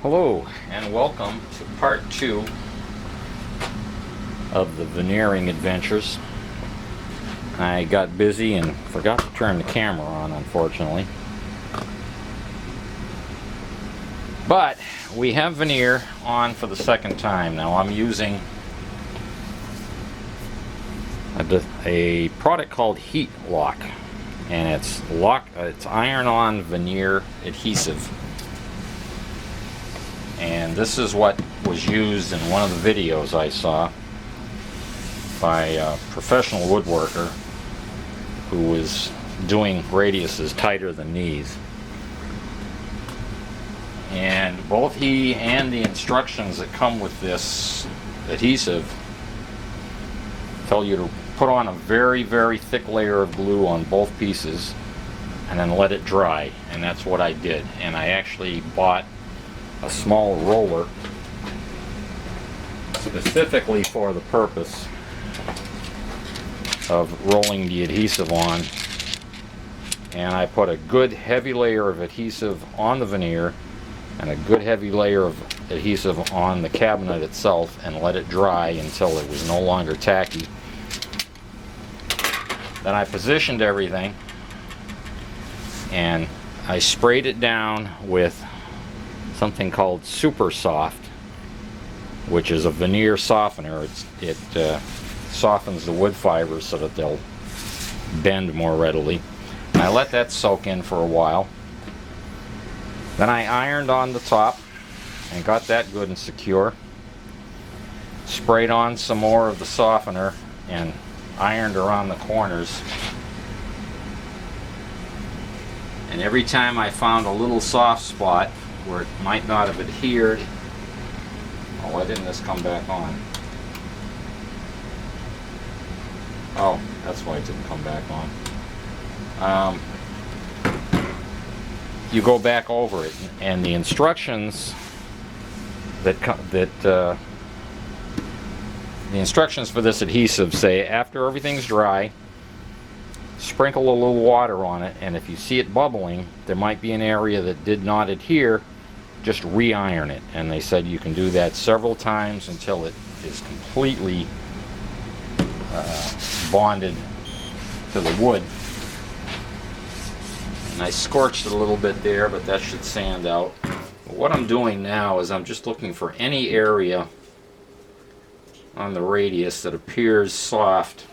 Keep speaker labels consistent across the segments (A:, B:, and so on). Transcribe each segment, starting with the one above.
A: Hello and welcome to part 2 of the veneering adventures. I got busy and forgot to turn the camera on, unfortunately. But we have veneer on for the second time. Now I'm using a product called Heat Lock, and it's iron-on veneer adhesive. And this is what was used in one of the videos I saw by a professional woodworker who was doing radiuses tighter than these. And both he and the instructions that come with this adhesive tell you to put on a very, very thick layer of glue on both pieces and then let it dry. And that's what I did. And I actually bought a small roller specifically for the purpose of rolling the adhesive on, and I put a good heavy layer of adhesive on the veneer and a good heavy layer of adhesive on the cabinet itself and let it dry until it was no longer tacky. Then I positioned everything and I sprayed it down with something called Super Soft, which is a veneer softener. It softens the wood fibers so that they'll bend more readily. And I let that soak in for a while. Then I ironed on the top and got that good and secure. Sprayed on some more of the softener and ironed around the corners. And every time I found a little soft spot where it might not have adhered. Oh, why didn't this come back on? Oh, that's why it didn't come back on. You go back over it, and the instructions the instructions for this adhesive say after everything's dry, sprinkle a little water on it, and if you see it bubbling, there might be an area that did not adhere. Just re-iron it, and they said you can do that several times until it is completely bonded to the wood. And I scorched it a little bit there, but that should sand out. But what I'm doing now is I'm just looking for any area on the radius that appears soft,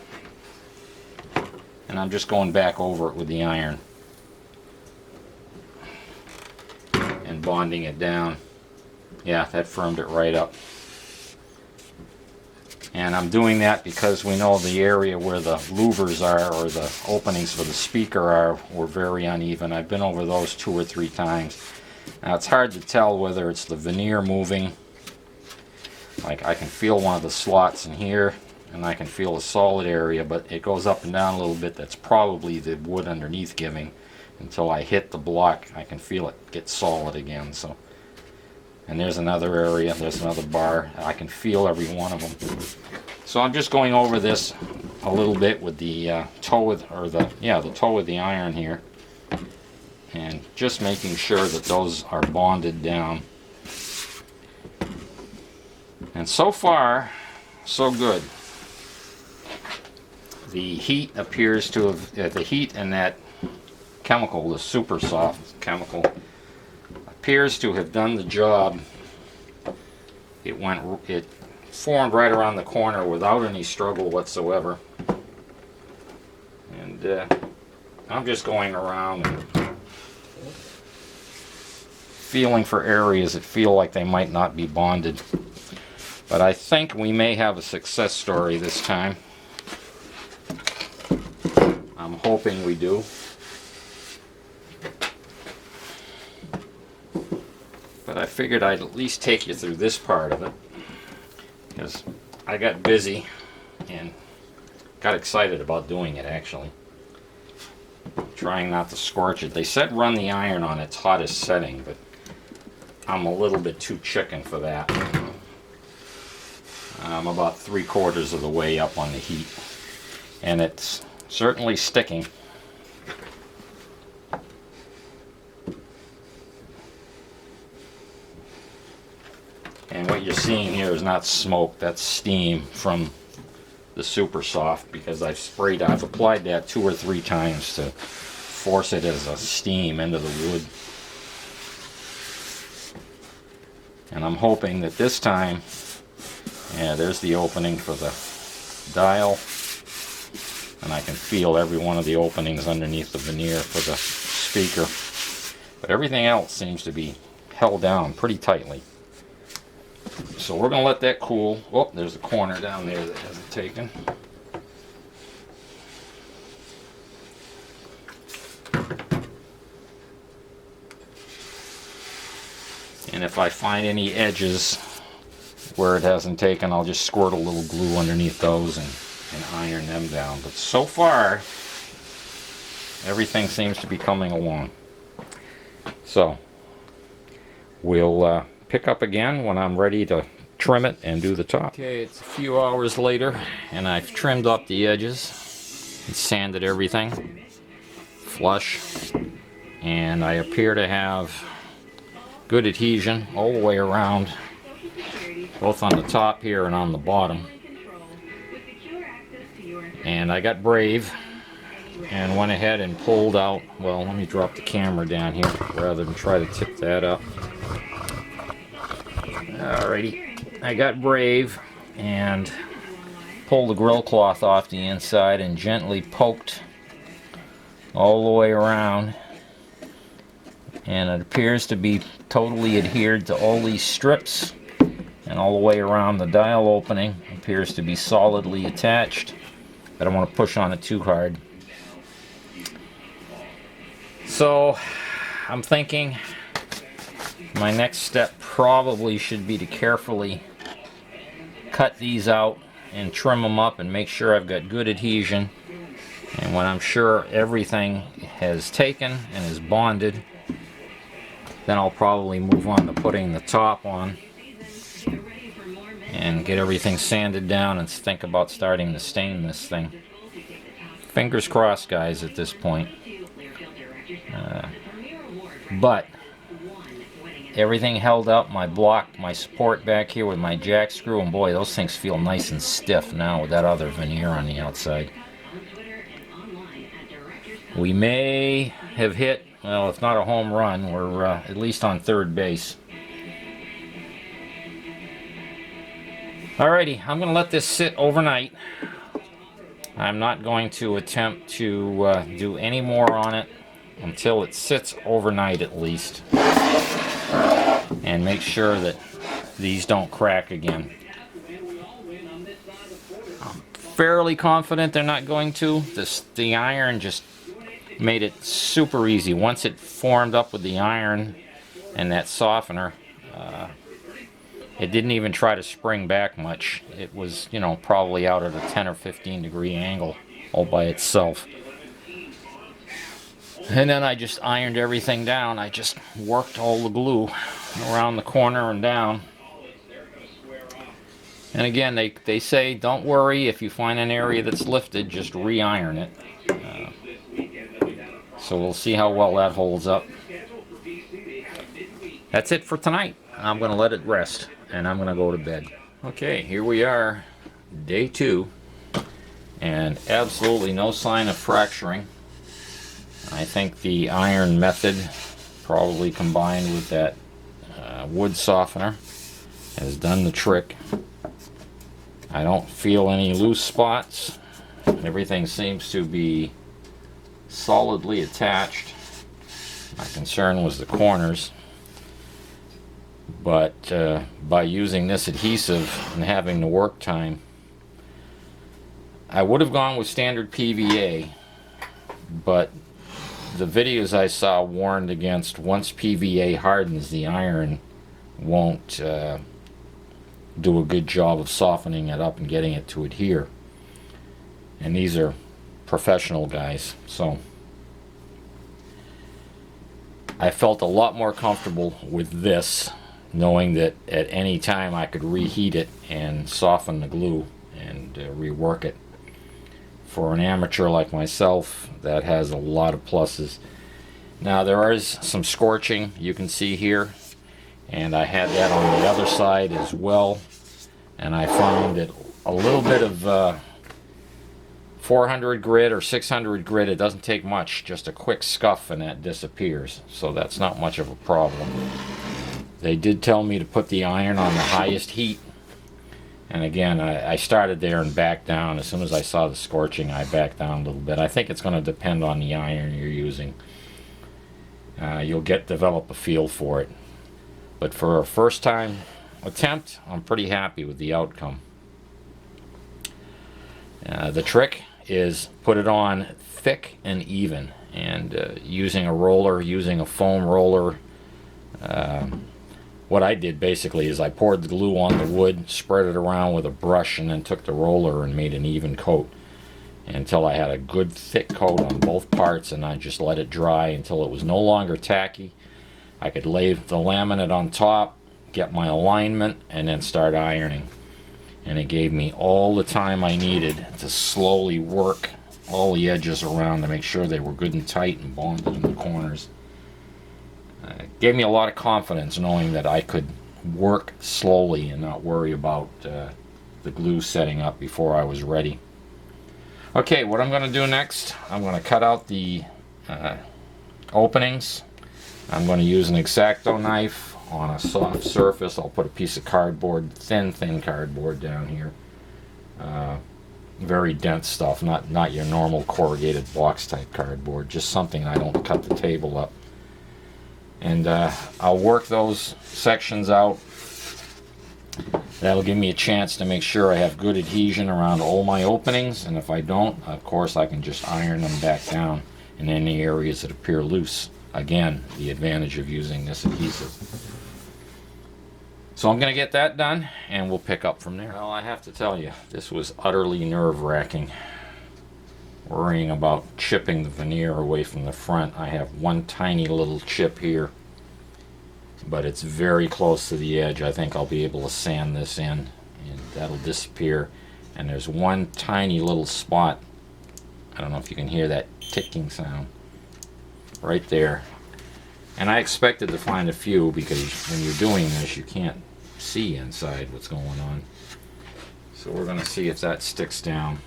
A: and I'm just going back over it with the iron and bonding it down. Yeah, that firmed it right up. And I'm doing that because we know the area where the louvers are, or the openings for the speaker are, were very uneven. I've been over those 2 or 3 times. Now it's hard to tell whether it's the veneer moving. Like I can feel one of the slots in here, and I can feel a solid area, but it goes up and down a little bit. That's probably the wood underneath giving. Until I hit the block, I can feel it get solid again. So, and there's another area, there's another bar. I can feel every one of them. So I'm just going over this a little bit with the toe of the iron here, and just making sure that those are bonded down. And so far, so good. The heat appears to have the heat in that chemical, the super soft chemical, appears to have done the job. It formed right around the corner without any struggle whatsoever. And I'm just going around and feeling for areas that feel like they might not be bonded. But I think we may have a success story this time. I'm hoping we do. But I figured I'd at least take you through this part of it, because I got busy and got excited about doing it, actually. Trying not to scorch it. They said run the iron on its hottest setting, but I'm a little bit too chicken for that. I'm about 3/4 of the way up on the heat, and it's certainly sticking. is not smoke, that's steam from the Super Soft, because I've applied that 2 or 3 times to force it as a steam into the wood. And I'm hoping that this time, yeah, there's the opening for the dial, and I can feel every one of the openings underneath the veneer for the speaker. But everything else seems to be held down pretty tightly. So we're going to let that cool. Oh, there's a corner down there that hasn't taken. And if I find any edges where it hasn't taken, I'll just squirt a little glue underneath those and iron them down. But so far, everything seems to be coming along. So we'll pick up again when I'm ready to trim it and do the top. Okay, it's a few hours later, and I've trimmed up the edges and sanded everything flush, and I appear to have good adhesion all the way around, both on the top here and on the bottom. And I got brave and went ahead and pulled out, well, let me drop the camera down here rather than try to tip that up. Alrighty, I got brave and pulled the grill cloth off the inside and gently poked all the way around, and it appears to be totally adhered to all these strips, and all the way around the dial opening appears to be solidly attached. I don't want to push on it too hard. So I'm thinking my next step probably should be to carefully cut these out and trim them up and make sure I've got good adhesion. And when I'm sure everything has taken and is bonded, then I'll probably move on to putting the top on and get everything sanded down and think about starting to stain this thing. Fingers crossed, guys, at this point. But everything held up, my block, my support back here with my jack screw, and boy, those things feel nice and stiff now with that other veneer on the outside. We may have hit, well, if not a home run, we're at least on third base. Alrighty, I'm going to let this sit overnight. I'm not going to attempt to do any more on it until it sits overnight at least, and make sure that these don't crack again. I'm fairly confident they're not going to. The iron just made it super easy. Once it formed up with the iron and that softener, it didn't even try to spring back much. It was, you know, probably out at a 10 or 15 degree angle all by itself. And then I just ironed everything down. I just worked all the glue around the corner and down. And again, they say don't worry if you find an area that's lifted, just re-iron it. So we'll see how well that holds up. That's it for tonight. I'm going to let it rest, and I'm going to go to bed. Okay, here we are, day 2, and absolutely no sign of fracturing. I think the iron method, probably combined with that wood softener, has done the trick. I don't feel any loose spots. Everything seems to be solidly attached. My concern was the corners. But by using this adhesive and having the work time, I would have gone with standard PVA, but the videos I saw warned against once PVA hardens, the iron won't do a good job of softening it up and getting it to adhere. And these are professional guys, so I felt a lot more comfortable with this, knowing that at any time I could reheat it and soften the glue and rework it. For an amateur like myself, that has a lot of pluses. Now there is some scorching you can see here, and I had that on the other side as well. and I found that a little bit of 400 grit or 600 grit, it doesn't take much, just a quick scuff and that disappears, so that's not much of a problem. They did tell me to put the iron on the highest heat, and again, I started there and backed down. As soon as I saw the scorching, I backed down a little bit. I think it's going to depend on the iron you're using. You'll develop a feel for it. But for a first time attempt, I'm pretty happy with the outcome. The trick is put it on thick and even, and using a roller, using a foam roller. What I did basically is I poured the glue on the wood, spread it around with a brush, and then took the roller and made an even coat until I had a good thick coat on both parts, and I just let it dry until it was no longer tacky. I could lay the laminate on top, get my alignment, and then start ironing. And it gave me all the time I needed to slowly work all the edges around to make sure they were good and tight and bonded in the corners. It gave me a lot of confidence knowing that I could work slowly and not worry about the glue setting up before I was ready. Okay, what I'm going to do next, I'm going to cut out the openings. I'm going to use an X-Acto knife on a soft surface. I'll put a piece of cardboard, thin cardboard down here. Very dense stuff, not your normal corrugated box type cardboard, just something I don't cut the table up. And I'll work those sections out. That'll give me a chance to make sure I have good adhesion around all my openings, and if I don't, of course I can just iron them back down in any areas that appear loose. Again, the advantage of using this adhesive. So I'm going to get that done, and we'll pick up from there. Well, I have to tell you, this was utterly nerve-wracking. Worrying about chipping the veneer away from the front. I have one tiny little chip here, but it's very close to the edge. I think I'll be able to sand this in, and that'll disappear. And there's one tiny little spot. I don't know if you can hear that ticking sound right there. And I expected to find a few, because when you're doing this you can't see inside what's going on. So we're going to see if that sticks down.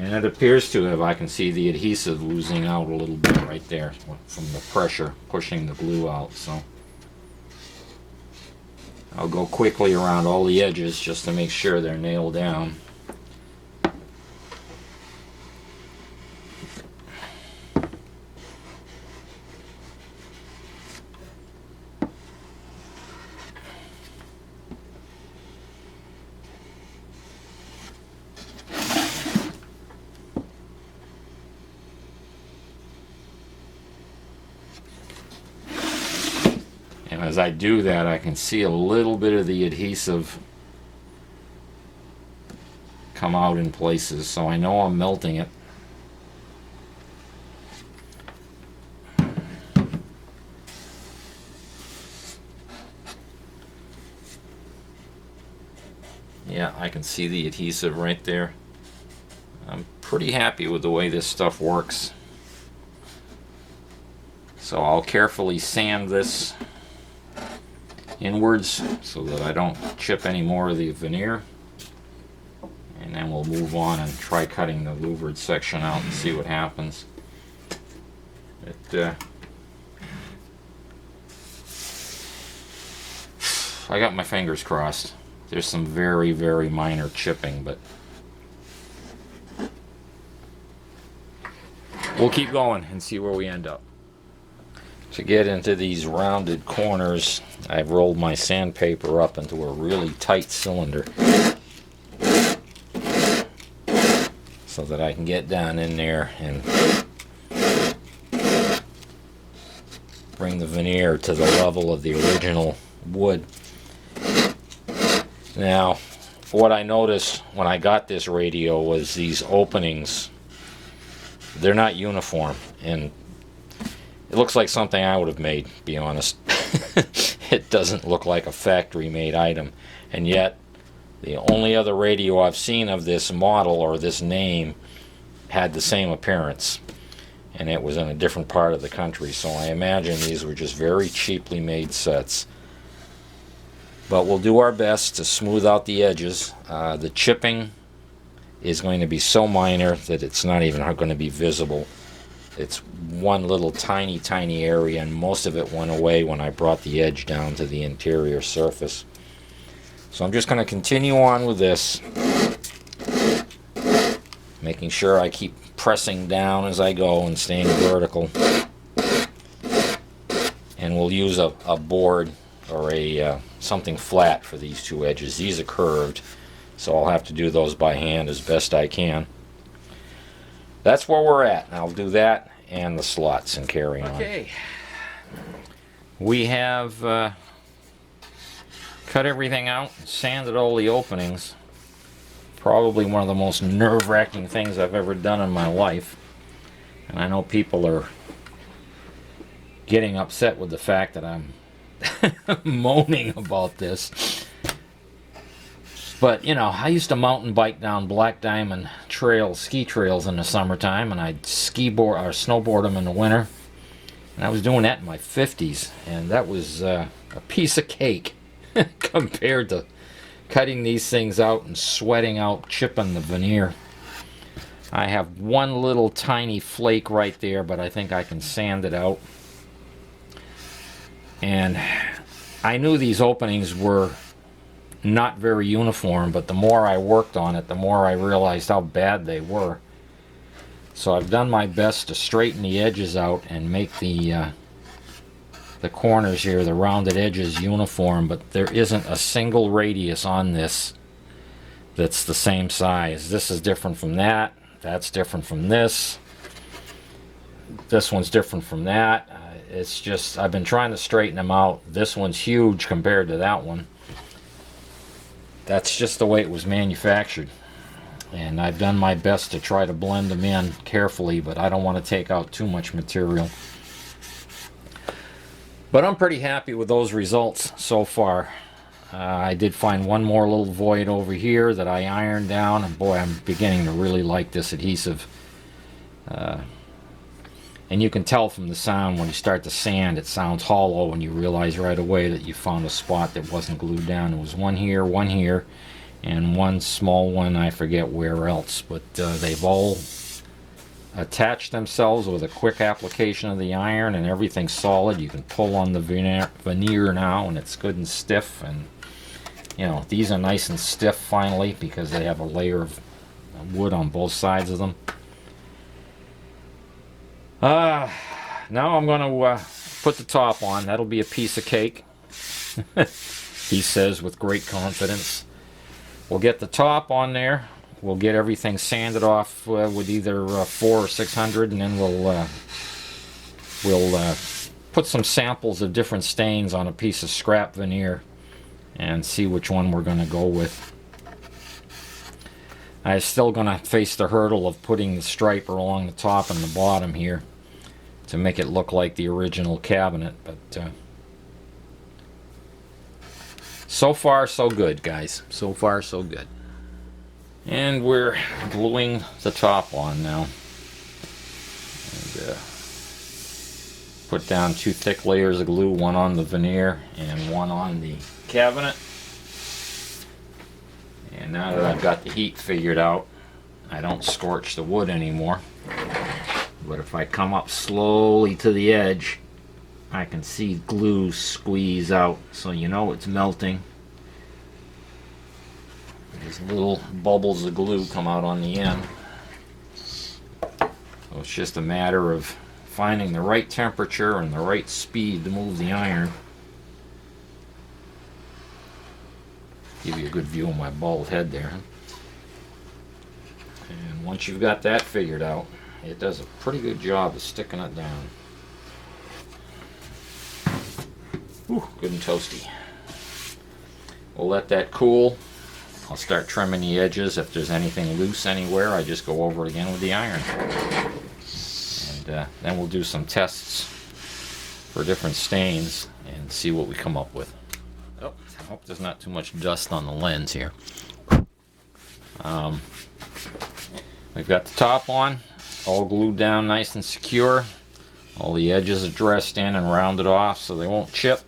A: And it appears to have. I can see the adhesive losing out a little bit right there from the pressure pushing the glue out. So I'll go quickly around all the edges just to make sure they're nailed down. And as I do that, I can see a little bit of the adhesive come out in places, so I know I'm melting it. Yeah, I can see the adhesive right there. I'm pretty happy with the way this stuff works. So I'll carefully sand this inwards so that I don't chip any more of the veneer, and then we'll move on and try cutting the louvered section out and see what happens. I got my fingers crossed. There's some very, very minor chipping, but we'll keep going and see where we end up. To get into these rounded corners, I've rolled my sandpaper up into a really tight cylinder so that I can get down in there and bring the veneer to the level of the original wood. Now, what I noticed when I got this radio was these openings, they're not uniform, and it looks like something I would have made, to be honest. It doesn't look like a factory-made item, and yet The only other radio I've seen of this model or this name had the same appearance, and it was in a different part of the country, so I imagine these were just very cheaply made sets. But we'll do our best to smooth out the edges. The chipping is going to be so minor that it's not even going to be visible. It's one little tiny area, and most of it went away when I brought the edge down to the interior surface. So I'm just going to continue on with this, making sure I keep pressing down as I go and staying vertical. And we'll use a board or a something flat for these two edges. These are curved, so I'll have to do those by hand as best I can. That's where we're at. I'll do that and the slots and carry on. Okay. We have cut everything out, sanded all the openings. Probably one of the most nerve-wracking things I've ever done in my life. And I know people are getting upset with the fact that I'm moaning about this. But, you know, I used to mountain bike down Black Diamond trails, ski trails in the summertime, and I'd skiboard or snowboard them in the winter. And I was doing that in my 50s, and that was a piece of cake compared to cutting these things out and sweating out, chipping the veneer. I have one little tiny flake right there, but I think I can sand it out. And I knew these openings were not very uniform, but the more I worked on it, the more I realized how bad they were. So I've done my best to straighten the edges out and make the corners here, the rounded edges, uniform, but there isn't a single radius on this that's the same size. This is different from that, that's different from this one's different from that. It's just, I've been trying to straighten them out. This one's huge compared to that one. That's just the way it was manufactured, and I've done my best to try to blend them in carefully, but I don't want to take out too much material. But I'm pretty happy with those results so far. I did find one more little void over here that I ironed down, and boy, I'm beginning to really like this adhesive. And you can tell from the sound when you start to sand, it sounds hollow, and you realize right away that you found a spot that wasn't glued down. There was one here, and one small one, I forget where else, but they've all attached themselves with a quick application of the iron, and everything's solid. You can pull on the veneer now, and it's good and stiff, and you know, these are nice and stiff finally because they have a layer of wood on both sides of them. Now I'm going to put the top on. That'll be a piece of cake, he says with great confidence. We'll get the top on there. We'll get everything sanded off with either 400 or 600, and then we'll put some samples of different stains on a piece of scrap veneer and see which one we're going to go with. I'm still going to face the hurdle of putting the striper along the top and the bottom here to make it look like the original cabinet, but so far so good, guys. So far so good. And we're gluing the top on now. And put down 2 thick layers of glue, one on the veneer and one on the cabinet. And now that I've got the heat figured out, I don't scorch the wood anymore. But if I come up slowly to the edge, I can see glue squeeze out, so you know it's melting. These little bubbles of glue come out on the end. So it's just a matter of finding the right temperature and the right speed to move the iron. Give you a good view of my bald head there. And once you've got that figured out, it does a pretty good job of sticking it down. Whew, good and toasty. We'll let that cool. I'll start trimming the edges. If there's anything loose anywhere, I just go over it again with the iron. And then we'll do some tests for different stains and see what we come up with. Oh, I hope there's not too much dust on the lens here. We've got the top on, all glued down nice and secure. All the edges are dressed in and rounded off so they won't chip.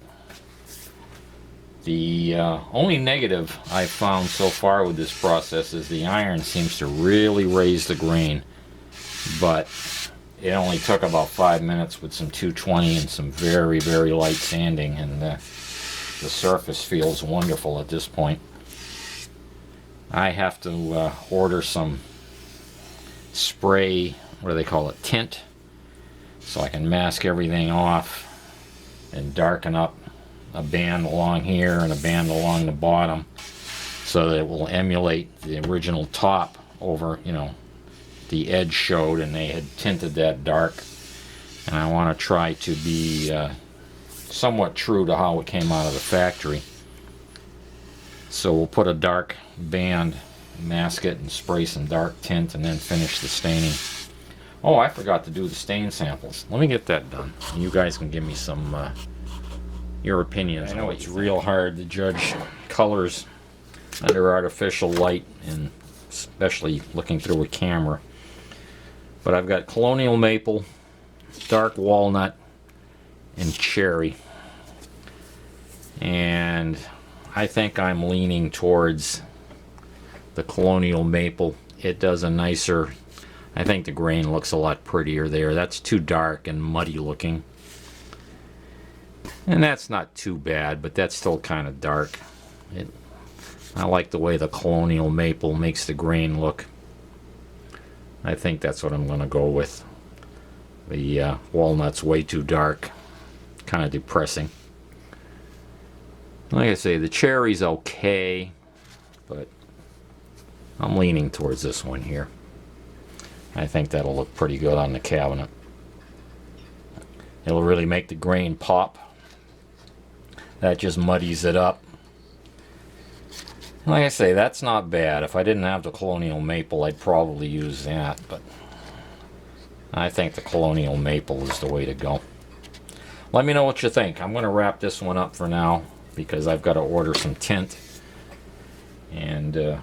A: The only negative I've found so far with this process is the iron seems to really raise the grain, but it only took about 5 minutes with some 220 and some very, very light sanding, and the surface feels wonderful at this point. I have to order some spray, what do they call it, tint, so I can mask everything off and darken up a band along here and a band along the bottom so that it will emulate the original top over, you know, the edge showed and they had tinted that dark, and I want to try to be somewhat true to how it came out of the factory. So we'll put a dark band, mask it, and spray some dark tint, and then finish the staining. Oh, I forgot to do the stain samples. Let me get that done. You guys can give me some your opinions. I know it's real hard to judge colors under artificial light, and especially looking through a camera. But I've got colonial maple, dark walnut, and cherry. And I think I'm leaning towards the colonial maple. It does a nicer, I think the grain looks a lot prettier there. That's too dark and muddy looking. And that's not too bad, but that's still kind of dark. I like the way the colonial maple makes the grain look. I think that's what I'm going to go with. The walnut's way too dark, kind of depressing. Like I say, the cherry's okay, but I'm leaning towards this one here. I think that'll look pretty good on the cabinet. It'll really make the grain pop. That just muddies it up. Like I say, that's not bad. If I didn't have the colonial maple, I'd probably use that, but I think the colonial maple is the way to go. Let me know what you think. I'm going to wrap this one up for now because I've got to order some tint and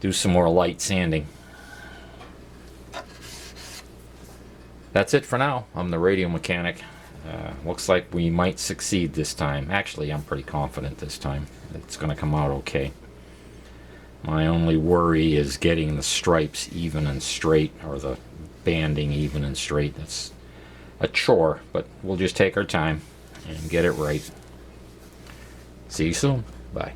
A: do some more light sanding. That's it for now. I'm the radio mechanic. Looks like we might succeed this time. Actually, I'm pretty confident this time it's going to come out okay. My only worry is getting the stripes even and straight, or the banding even and straight. That's a chore, but we'll just take our time and get it right. See you soon. Bye.